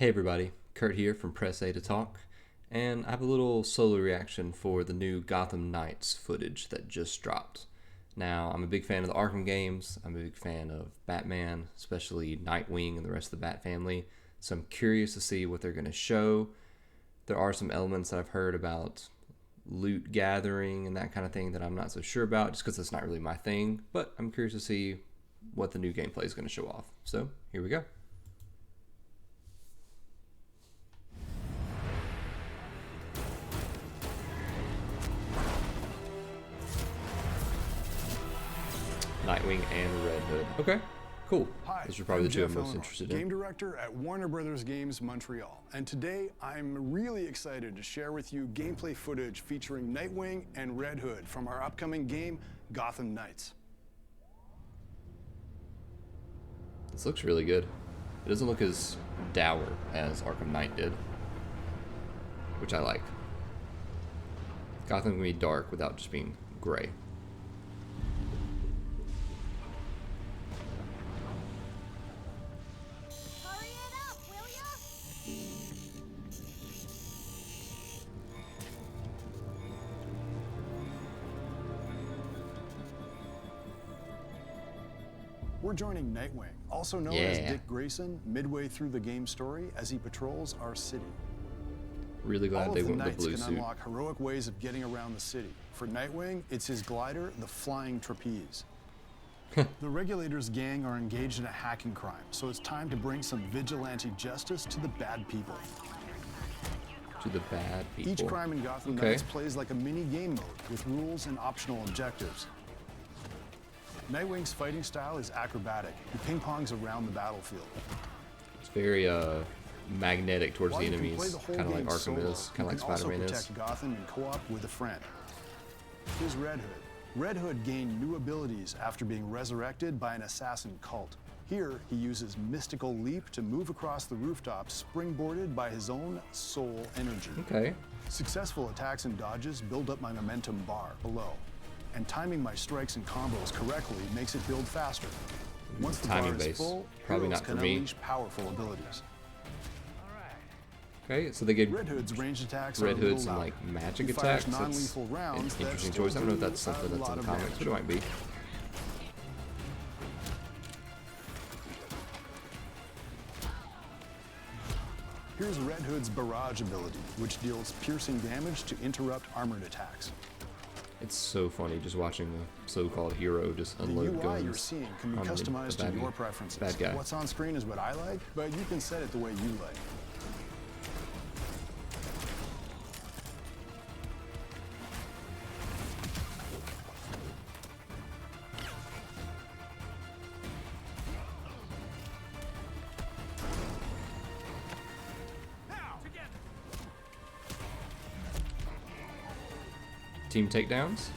Hey everybody, Kurt here from Press A to Talk, and I have a little solo reaction for the new Gotham Knights footage that just dropped. Now, I'm a big fan of the Arkham games, I'm a big fan of Batman, especially Nightwing and the rest of the Bat family, so I'm curious to see what they're going to show. There are some elements that I've heard about loot gathering and that kind of thing that I'm not so sure about, just because it's not really my thing, but I'm curious to see what the new gameplay is going to show off. So, here we go. Nightwing and Red Hood. Okay, cool. Hi, those are probably I'm the two Jeff I'm most Eleanor, interested in. Game director at WB Games Montréal, and today I'm really excited to share with you gameplay footage featuring Nightwing and Red Hood from our upcoming game, Gotham Knights. This looks really good. It doesn't look as dour as Arkham Knight did, which I like. Gotham can be dark without just being gray. We're joining Nightwing, also known as Dick Grayson, midway through the game story as he patrols our city. Really glad they went with the blue Knights suit. can unlock heroic ways of getting around the city. For Nightwing, it's his glider, the Flying Trapeze. The Regulators gang are engaged in a hacking crime, so it's time to bring some vigilante justice to the bad people. To the bad people. Each crime in Gotham Knights plays like a mini game mode with rules and optional objectives. Nightwing's fighting style is acrobatic. He ping-pongs around the battlefield. It's very magnetic towards the enemies, kind of like Arkham is, kind of like Spider-Man is. Protect Gotham in co-op with a friend. Here's Red Hood. Red Hood gained new abilities after being resurrected by an assassin cult. Here, he uses Mystical Leap to move across the rooftops, springboarded by his own soul energy. Okay. Successful attacks and dodges build up my momentum bar below, and timing my strikes and combos correctly makes it build faster. Once the bar is full, probably heroes not for can me. unleash powerful abilities. Okay, so they get Red Hood's ranged attacks Red are Hood's a and little like magic He attacks. fires That's non-lethal rounds an that interesting still choice. I don't know if do that's something a that's in lot the of comics, damage. but it might be. Here's Red Hood's barrage ability, which deals piercing damage to interrupt armored attacks. It's so funny just watching the so-called hero just The unload UI guns. you're seeing can be customized to your preferences. Bad guy. What's on screen is what I like, but you can set it the way you like. Team takedowns?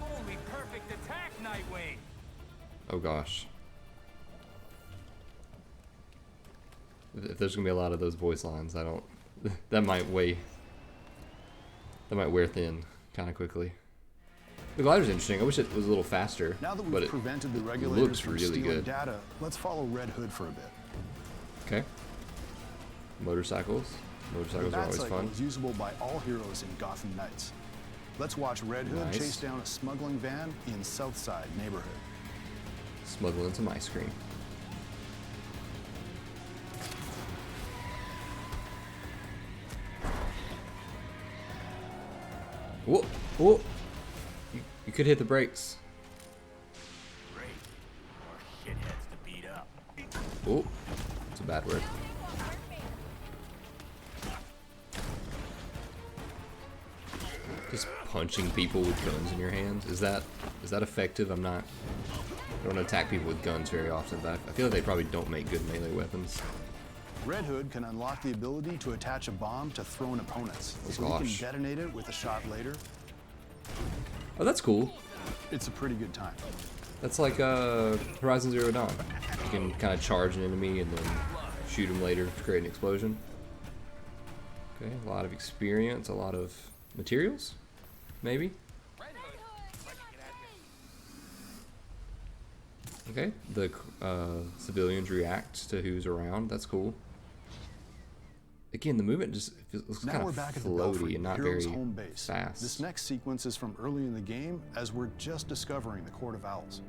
Holy perfect attack, Nightwing! Oh gosh. If there's gonna be a lot of those voice lines, I don't. That might wear thin kind of quickly. The glider's interesting. I wish it was a little faster. Now that but we've prevented the regulators looks from really stealing good. data, let's follow Red Hood for a bit. Okay. Motorcycles. Motorcycles The are always Batcycle fun. is usable by all heroes in Gotham Knights. Let's watch Red Hood Nice. chase down a smuggling van in Southside neighborhood. Smuggling some ice cream. Whoa! Whoa! You could hit the brakes. Great. More shitheads to beat up. Oh, it's a bad word. Just punching people with guns in your hands. Is that effective? I don't attack people with guns very often, but I feel like they probably don't make good melee weapons. Red Hood can unlock the ability to attach a bomb to thrown opponents, so he can detonate it with a shot later. Oh, that's cool. It's a pretty good time. That's like Horizon Zero Dawn. You can kind of charge an enemy and then shoot him later to create an explosion. Okay, a lot of experience, a lot of materials, maybe. Okay, the civilians react to who's around. That's cool. again, the movement just looks Now kind we're of back at the Belfry, floaty and the not hero's very home base. fast. This next sequence is from early in the game, as we're just discovering the Court of Owls.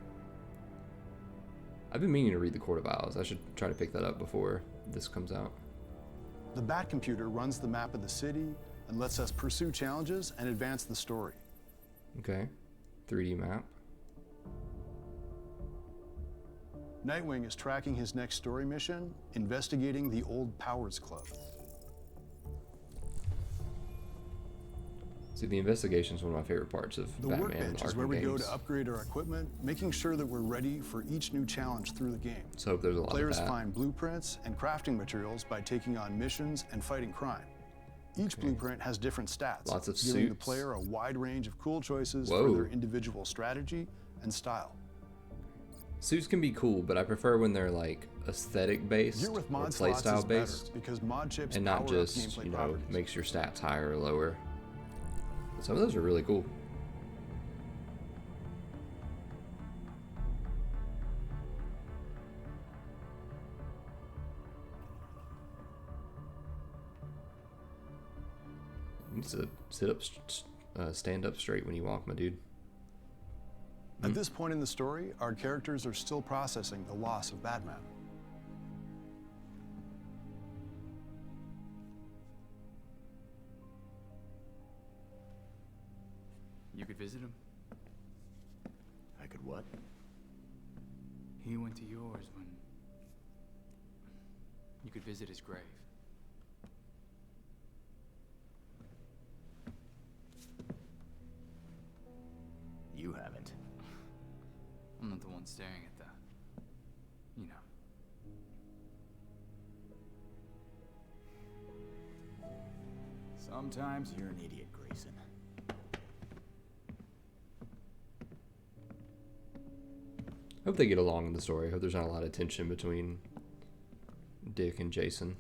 I've been meaning to read the Court of Owls. I should try to pick that up before this comes out. The Bat computer runs the map of the city and lets us pursue challenges and advance the story. Okay, 3D map. Nightwing is tracking his next story mission, investigating the Old Powers Club. See, the investigation is one of my favorite parts of The Batman and workbench is Arkham where we go games. to upgrade our equipment, making sure that we're ready for each new challenge through the game. So I hope there's a lot Players of that. find blueprints and crafting materials by taking on missions and fighting crime. Each blueprint has different stats, Lots of giving the suits. player a wide range of cool choices Whoa. for their individual strategy and style. Suits can be cool, but I prefer when they're like aesthetic based Gear with or mod slots is playstyle better based, because mod chips and power not up just gameplay you know properties. makes your stats higher or lower. Some of those are really cool. You need to sit up, stand up straight when you walk, my dude. At this point in the story, our characters are still processing the loss of Batman. You could visit him. I could what? He went to yours when... You could visit his grave. You haven't. I'm not the one staring at the... You know. Sometimes you're an idiot, Grayson. I hope they get along in the story. I hope there's not a lot of tension between Dick and Jason.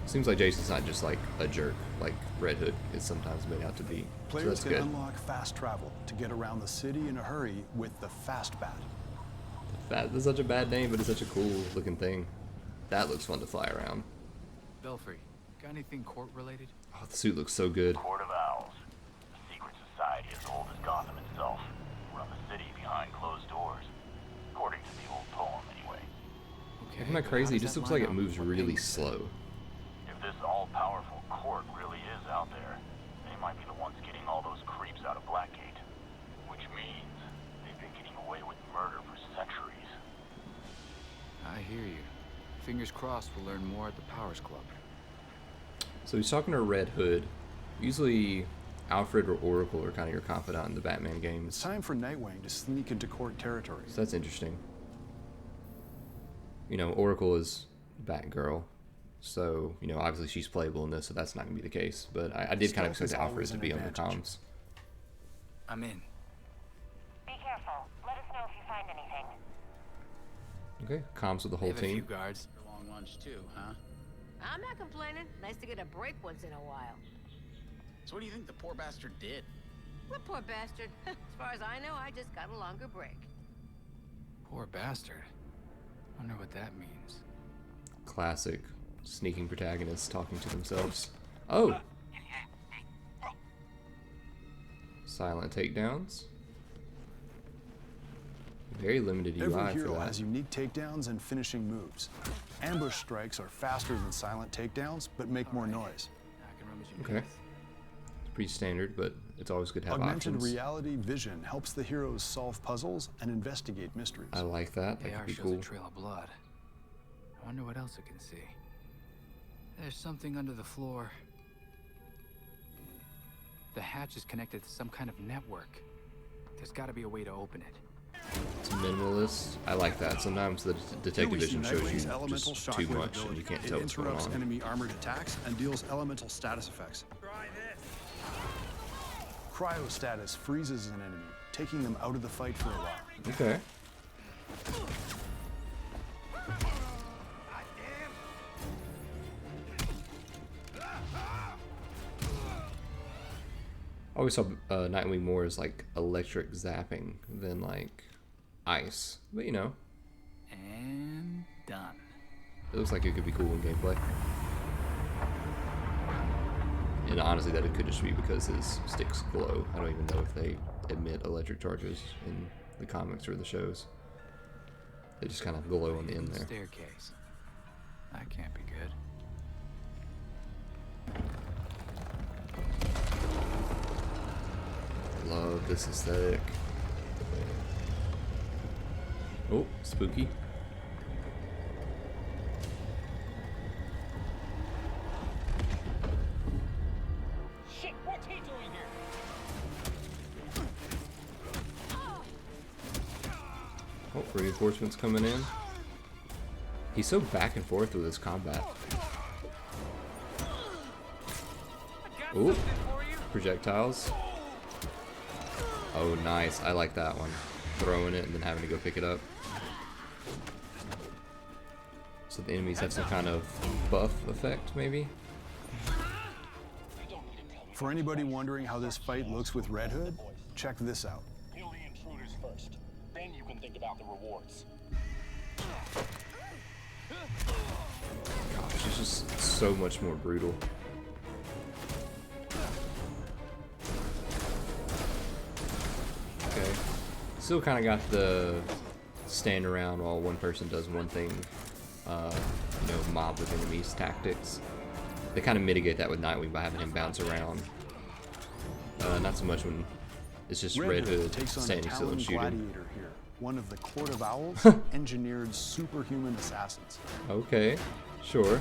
Seems like Jason's not just like a jerk like Red Hood is sometimes made out to be. So Players that's can good. unlock fast travel to get around the city in a hurry with the Fast Bat. That's such a bad name, but it's such a cool looking thing. That looks fun to fly around. Belfry, got anything court related? Oh, the suit looks so good. Court of Owls. A secret society as old as Gotham itself. Run the city behind closed doors. According to the old poem, anyway. Okay, Isn't that but crazy? how It does just that looks line like it up moves with what really Payne said? slow. If this all-powerful court really is out there, they might be the ones getting all those creeps out of Blackgate. Which means they've been getting away with murder for centuries. I hear you. Fingers crossed we'll learn more at the Powers Club. So he's talking to Red Hood. Usually Alfred or Oracle are kind of your confidant in the Batman It's games. time for Nightwing to sneak into court territory. So that's interesting. You know, Oracle is Batgirl. So, you know, obviously she's playable in this, so that's not going to be the case. But I did kind of Stealth is expect Alfred always to an be on the advantage. comms. I'm in. Be careful. Let us know if you find anything. Okay, comms with the They whole have a few team. guards. Long lunch too, huh? I'm not complaining. Nice to get a break once in a while. So what do you think the poor bastard did? What poor bastard? As far as I know, I just got a longer break. Poor bastard. Wonder what that means. Classic sneaking protagonists talking to themselves. Oh! Silent takedowns. Very limited UI Every for hero that. has unique takedowns and finishing moves. Ambush strikes are faster than silent takedowns, but make more noise. I can rummage your Okay. teeth. It's pretty standard, but it's always good to have Augmented options. reality vision helps the heroes solve puzzles and investigate mysteries. I like that. That AR could be shows cool. a trail of blood. I wonder what else it can see. There's something under the floor. The hatch is connected to some kind of network. There's got to be a way to open it. It's minimalist. I like that. Sometimes the Here detective we see vision shows you Nightwing's elemental just too shockwave much and ability. you can't It tell what's going interrupts on. enemy armored attacks and deals elemental status effects. Try this. Cryostatus freezes an enemy, taking them out of the fight for a while. Okay. I always saw Nightwing more as like electric zapping than like ice. But you know, And done. It looks like it could be cool in gameplay. And honestly, that it could just be because his sticks glow. I don't even know if they emit electric charges in the comics or the shows. They just kind of glow on the end there. Staircase. That can't be good. Love this aesthetic. Oh, spooky. Shit, what's he doing here? Oh, reinforcements coming in. He's so back and forth with his combat. Ooh, projectiles. Oh, nice. I like that one. Throwing it and then having to go pick it up. So the enemies have some kind of buff effect, maybe? For anybody wondering how this fight looks with Red Hood, check this out. Kill the intruders first. Then you can think about the rewards. Gosh, it's just so much more brutal. Okay. Still kind of got the stand around while one person does one thing, you know, mob with enemies tactics. They kind of mitigate that with Nightwing by having him bounce around. Not so much when it's just Red Hood takes on standing a still and shooting. gladiator here, one of the Court of Owls engineered superhuman assassins. Okay, sure.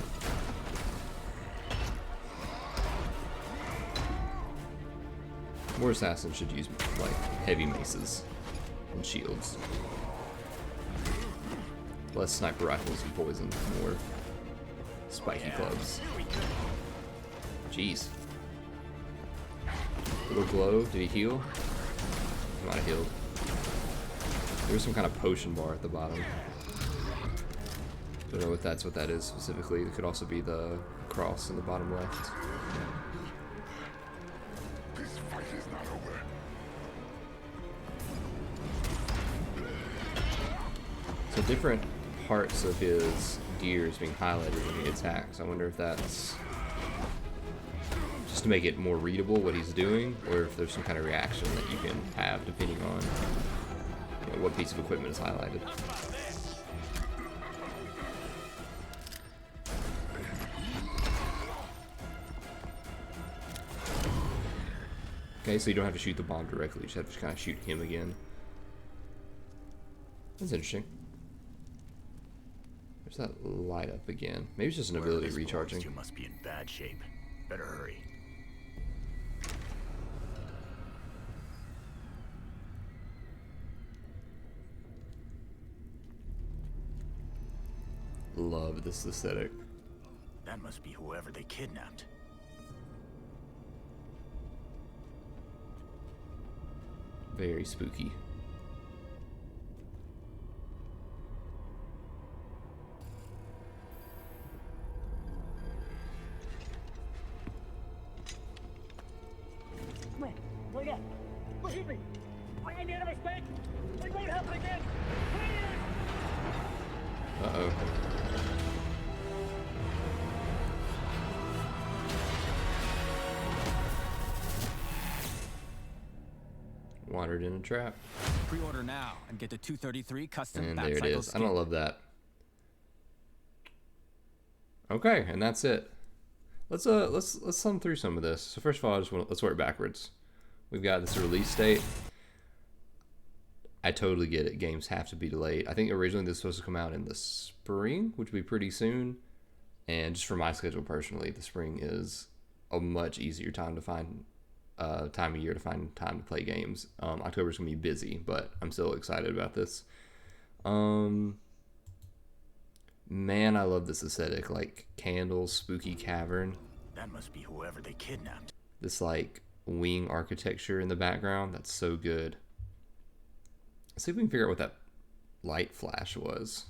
More assassins should use like heavy maces and shields. Less sniper rifles and poison, more spiky clubs. Jeez. Little glow, did he heal? He might have healed. There's some kind of potion bar at the bottom. Don't know what that is specifically. It could also be the cross in the bottom left. This fight is not over. So different parts of his gear is being highlighted when he attacks. I wonder if that's just to make it more readable what he's doing, or if there's some kind of reaction that you can have depending on, you know, what piece of equipment is highlighted. Okay, so you don't have to shoot the bomb directly, you just have to kind of shoot him again. That's interesting. There's that light up again. Maybe it's just an ability recharging. You must be in bad shape. Better hurry. Love this aesthetic. That must be whoever they kidnapped. Very spooky. Come on, wake up. Believe me, I ain't made a mistake. It won't happen again. Uh-oh. Wandered in a trap. Pre-order now and get the 233 custom And back there it cycle is. I skin. don't love that. Okay, and that's it. Let's thumb through some of this. So first of all, let's work backwards. We've got this release date. I totally get it. Games have to be delayed. I think originally this was supposed to come out in the spring, which would be pretty soon. And just for my schedule personally, the spring is a much easier time to find time of year to find time to play games. October's gonna be busy, but I'm still excited about this. Man, I love this aesthetic, like candles, spooky cavern. That must be whoever they kidnapped. This like wing architecture in the background, that's so good. Let's see if we can figure out what that light flash was.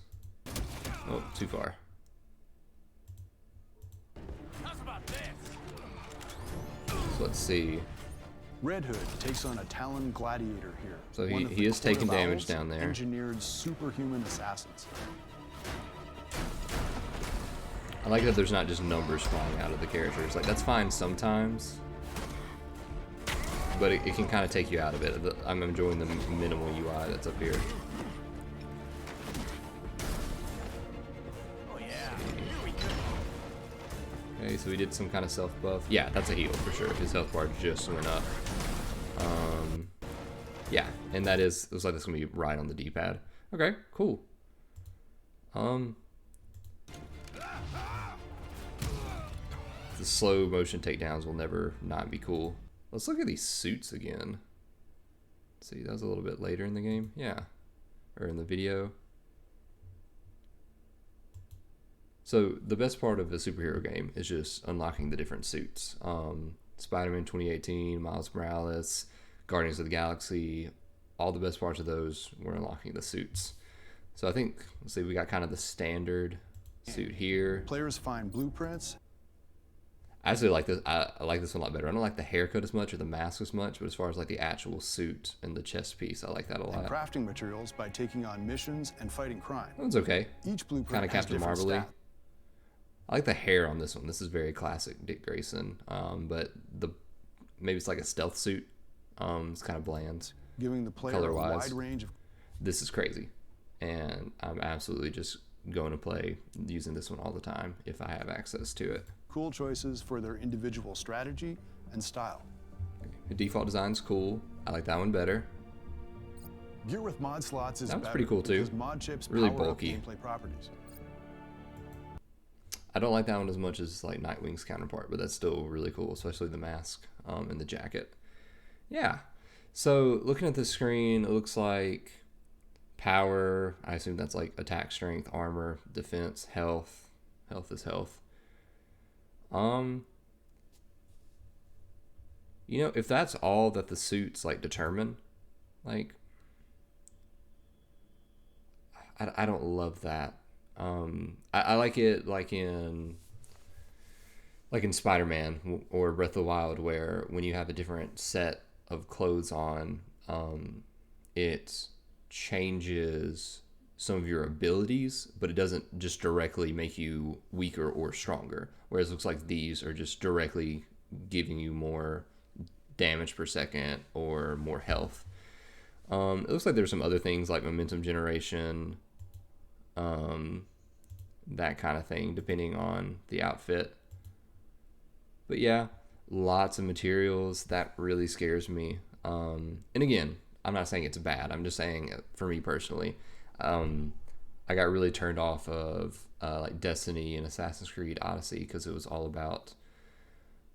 Oh, too far. How's about this? So let's see. Red Hood takes on a Talon gladiator here. So one of he the is Court taking of damage Owls down there. Engineered superhuman assassins. I like that there's not just numbers flying out of the characters. Like, that's fine sometimes, but it can kind of take you out of it. I'm enjoying the minimal UI that's up here. Oh yeah. Okay, so we did some kind of self buff. Yeah, that's a heal for sure. His health bar just went up. Yeah, and that is, it looks like that's gonna be right on the D-pad. Okay, cool. The slow motion takedowns will never not be cool. Let's look at these suits again. Let's see, that was a little bit later in the game. Yeah, or in the video. So the best part of a superhero game is just unlocking the different suits. Spider-Man 2018, Miles Morales, Guardians of the Galaxy, all the best parts of those were unlocking the suits. So I think, let's see, we got kind of the standard suit here. Players find blueprints. I actually like this. I like this one a lot better. I don't like the haircut as much or the mask as much, but as far as like the actual suit and the chest piece, I like that a lot. And crafting materials by taking on missions and fighting crime. That one's okay. Each blueprint Kind of has Captain different Marvel-y. stats. I like the hair on this one. This is very classic Dick Grayson. But maybe it's like a stealth suit. It's kind of bland. Giving the player a Color-wise. wide range of... This is crazy, and I'm absolutely just going to play using this one all the time if I have access to it. cool choices for their individual strategy and style. The default design's cool. I like that one better. Gear with mod slots is That was better pretty cool too. because mod chips Really power bulky. up gameplay properties. I don't like that one as much as like Nightwing's counterpart, but that's still really cool, especially the mask and the jacket. Yeah. So looking at the screen, it looks like power. I assume that's like attack, strength, armor, defense, health. Health is health. You know, if that's all that the suits like determine, like, I don't love that. I like it like in Spider-Man or Breath of the Wild, where when you have a different set of clothes on, it changes some of your abilities, but it doesn't just directly make you weaker or stronger. Whereas it looks like these are just directly giving you more damage per second or more health. It looks like there's some other things like momentum generation, that kind of thing, depending on the outfit. But yeah, lots of materials. That really scares me. And again, I'm not saying it's bad. I'm just saying, for me personally, I got really turned off of like Destiny and Assassin's Creed Odyssey because it was all about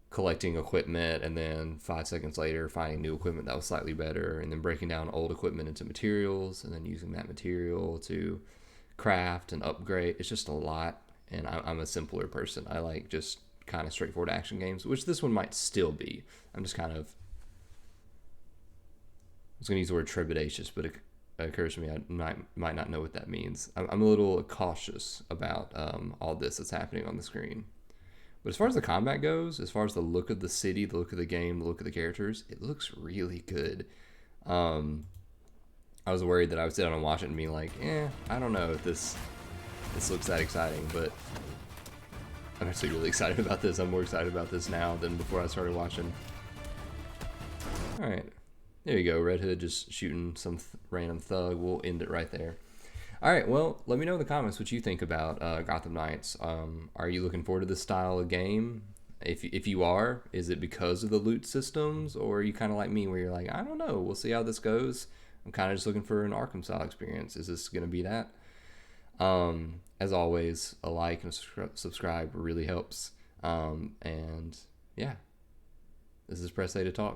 collecting equipment and then 5 seconds later finding new equipment that was slightly better, and then breaking down old equipment into materials and then using that material to craft and upgrade. It's just a lot, and I'm a simpler person. I like just kind of straightforward action games, which this one might still be. I'm just kind of, I was going to use the word trepidatious, but it occurs to me I might not know what that means. I'm a little cautious about all this that's happening on the screen. But as far as the combat goes, as far as the look of the city, the look of the game, the look of the characters, it looks really good. I was worried that I would sit down and watch it and be like, I don't know if this looks that exciting, but I'm actually really excited about this. I'm more excited about this now than before I started watching. Alright, there you go, Red Hood just shooting some random thug. We'll end it right there. Alright, well, let me know in the comments what you think about Gotham Knights. Are you looking forward to this style of game? If you are, is it because of the loot systems, or are you kind of like me where you're like, I don't know, we'll see how this goes. I'm kind of just looking for an Arkham style experience. Is this going to be that? As always, a like and a subscribe really helps. And yeah, this is Press A to Talk.